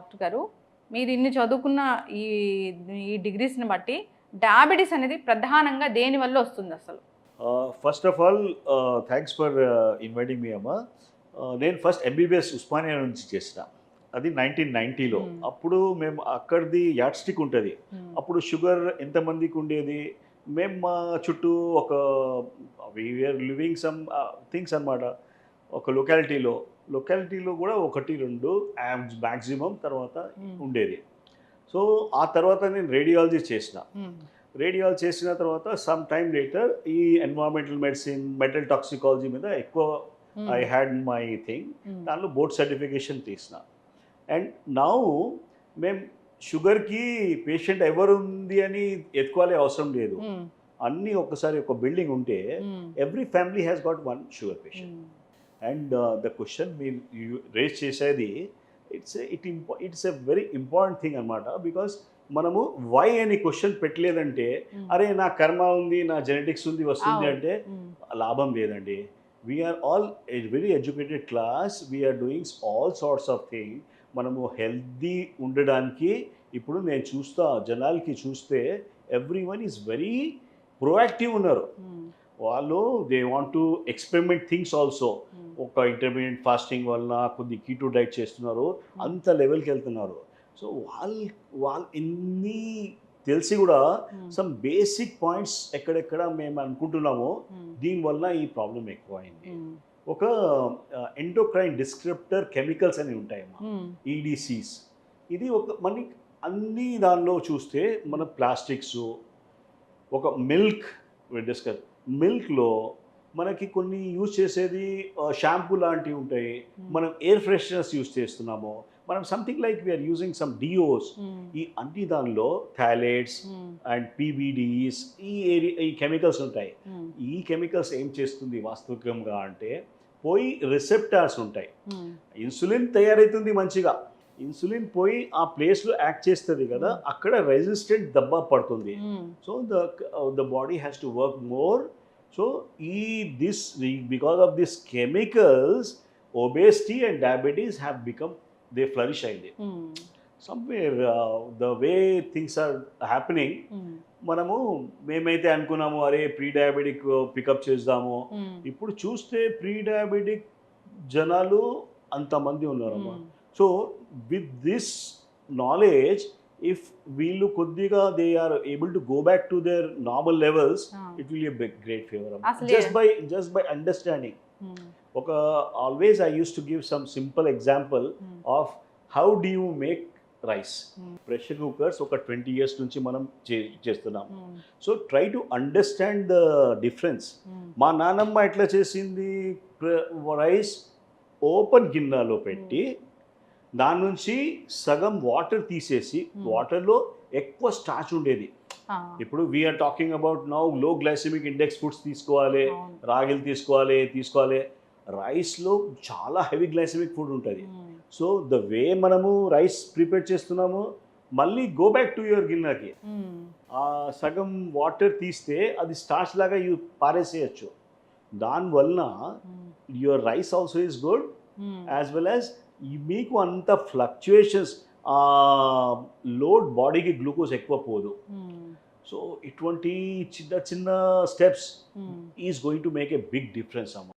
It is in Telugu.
డాక్టర్ గారు, మీరు ఇన్ని చదువుకున్న ఈ ఈ డిగ్రీస్‌ని బట్టి డయాబెటిస్ అనేది ప్రధానంగా దేని వల్ల వస్తుంది అసలు? First of all thanks for inviting మీ అమ్మ. నేను ఫస్ట్ ఎంబీబీఎస్ ఉస్మానియా నుంచి చేసిన. అది 1990లో. హ్మ్. అప్పుడు మేము అక్కడిది యాడ్ స్టిక్ ఉంటది. హ్మ్. అప్పుడు షుగర్ ఎంతమందికి ఉండేది? మేము మా చుట్టూ ఒక we are living some things అన్నమాట. ఒక లొకాలిటీలో కూడా 1, 2 మాక్సిమం తర్వాత హ్మ్. ఉండేది. సో, ఆ తర్వాత నేను రేడియాలజీ చేసిన. హ్మ్. రేడియాలజీ చేసిన తర్వాత సమ్ టైమ్ లేటర్ ఈ ఎన్విరాన్మెంటల్ మెడిసిన్, మెటల్ టాక్సికాలజీ మీద ఎక్కువ ఐ హ్మ్. Had my thing. హ్మ్. దాంట్లో బోర్డ్ సర్టిఫికేషన్ తీసిన. అండ్ నౌ మేము షుగర్‌కి పేషెంట్ ఎవరుంది అని ఎతుక్కోవాలి అవసరం లేదు. హ్మ్. అన్నీ ఒక్కసారి ఒక బిల్డింగ్ ఉంటే హ్మ్. Every family has got one sugar patient. హ్మ్. అండ్ ద క్వశ్చన్ మీరు రేజ్ చేసేది it's a very important thing అనమాట. బికాస్ మనము వై అని క్వశ్చన్ పెట్టలేదంటే హ్మ్. అరే నా కర్మ ఉంది, నా జెనెటిక్స్ ఉంది, వస్తుంది అవును. అంటే హ్మ్. లాభం లేదండి. We are all a very educated class, we are doing all sorts of thing. మనము హెల్తీ ఉండడానికి ఇప్పుడు నేను చూస్తా జనాలకి చూస్తే every one is very proactive ఉన్నారు. హ్మ్. వాళ్ళు they want to experiment things also. హ్మ్. ఒక ఇంటర్మీడియట్ ఫాస్టింగ్ వలన కొద్ది కీటో డైట్ చేస్తున్నారు, హ్మ్. అంత లెవెల్కి వెళ్తున్నారు. సో వాళ్ళు ఎన్ని తెలిసి కూడా హ్మ్. సమ్ బేసిక్ పాయింట్స్ ఎక్కడెక్కడ మేము అనుకుంటున్నామో హ్మ్. దీనివల్ల ఈ ప్రాబ్లం ఎక్కువైంది. హ్మ్. ఒక ఎండోక్రైన్ డిస్క్రిప్టర్ కెమికల్స్ అని ఉంటాయమ్మా, హ్మ్. ఈడిసిస్. ఇది ఒక మనకి అన్ని దానిలో చూస్తే మన ప్లాస్టిక్స్, ఒక మిల్క్ డిస్కస్ మిల్క్లో మనకి కొన్ని యూజ్ చేసేది షాంపూ లాంటివి ఉంటాయి. హ్మ్. మనం ఎయిర్ ఫ్రెషనర్స్ యూజ్ చేస్తున్నాము. మనం something like we are using some deos. హ్మ్. ఈ అన్ని దానిలో థాలేట్స్ హ్మ్. అండ్ పీబీడీస్ ఈ కెమికల్స్ ఉంటాయి. హ్మ్. ఈ కెమికల్స్ ఏం చేస్తుంది వాస్తవికంగా అంటే పోయి రిసెప్టార్స్ ఉంటాయి. హ్మ్. ఇన్సులిన్ తయారవుతుంది మంచిగా. ఇన్సులిన్ పోయి ఆ ప్లేస్‌లో యాక్ట్ చేస్తది కదా! హ్మ్. అక్కడ రెసిస్టెంట్ దెబ్బ పడుతుంది. హ్మ్. So, the body has to work more. So, because of these chemicals, obesity and diabetes have become, they flourish అయింది. హ్మ్. Somewhere the way things are happening, హ్మ్. మేమైతే అనుకున్నాము అరే ప్రీ డయాబెటిక్ పికప్ చేద్దాము. హ్మ్. ఇప్పుడు చూస్తే ప్రీ డయాబెటిక్ జనాలు అంతమంది ఉన్నారమ్మా. Hmm. So with this knowledge, if వీళ్ళు కొద్దిగా they are able to go back to their normal levels, ah! It will be great favour అమ్మా. అసలే జస్ట్ బై అండర్స్టాండింగ్. హ్మ్. ఒక always I use to give some simple example hmm. Of how do you make rice. Hmm. Pressure cookers ఒక 20 ఇయర్స్ నుంచి మనం చేస్తున్నాం. Hmm. So try to understand the difference. Hmm. మా నానమ్మ ఎట్లా చేసింది, రైస్ ఓపెన్ గిన్నెలో హ్మ్. పెట్టి దాని నుంచి సగం వాటర్ తీసేసి, హ్మ్. వాటర్లో ఎక్కువ స్టార్చ్ ఉండేది. ఆ! ఇప్పుడు వీఆర్ టాకింగ్ అబౌట్ నౌ లో గ్లైసెమిక్ ఇండెక్స్ ఫుడ్స్ తీసుకోవాలి, అవును. రాగిలు తీసుకోవాలి. రైస్లో చాలా హెవీ గ్లైసెమిక్ ఫుడ్ ఉంటుంది. హ్మ్. సో ద వే మనము రైస్ ప్రిపేర్ చేస్తున్నామో మళ్ళీ గో బ్యాక్ టు యువర్ గిన్నెకి. హ్మ్. ఆ సగం వాటర్ తీస్తే అది స్టార్చ్ లాగా పారేసేయచ్చు. దానివలన హ్మ్. Your rice also is good, హ్మ్. యాజ్ వెల్ యాజ్ మీకు అంత ఫ్లక్చుయేషన్స్, లోడ్ బాడీకి గ్లూకోజ్ ఎక్కువ పోదు. హ్మ్. సో ఇటువంటి చిన్న చిన్న steps hmm. Is going to make a big difference అమ్మ.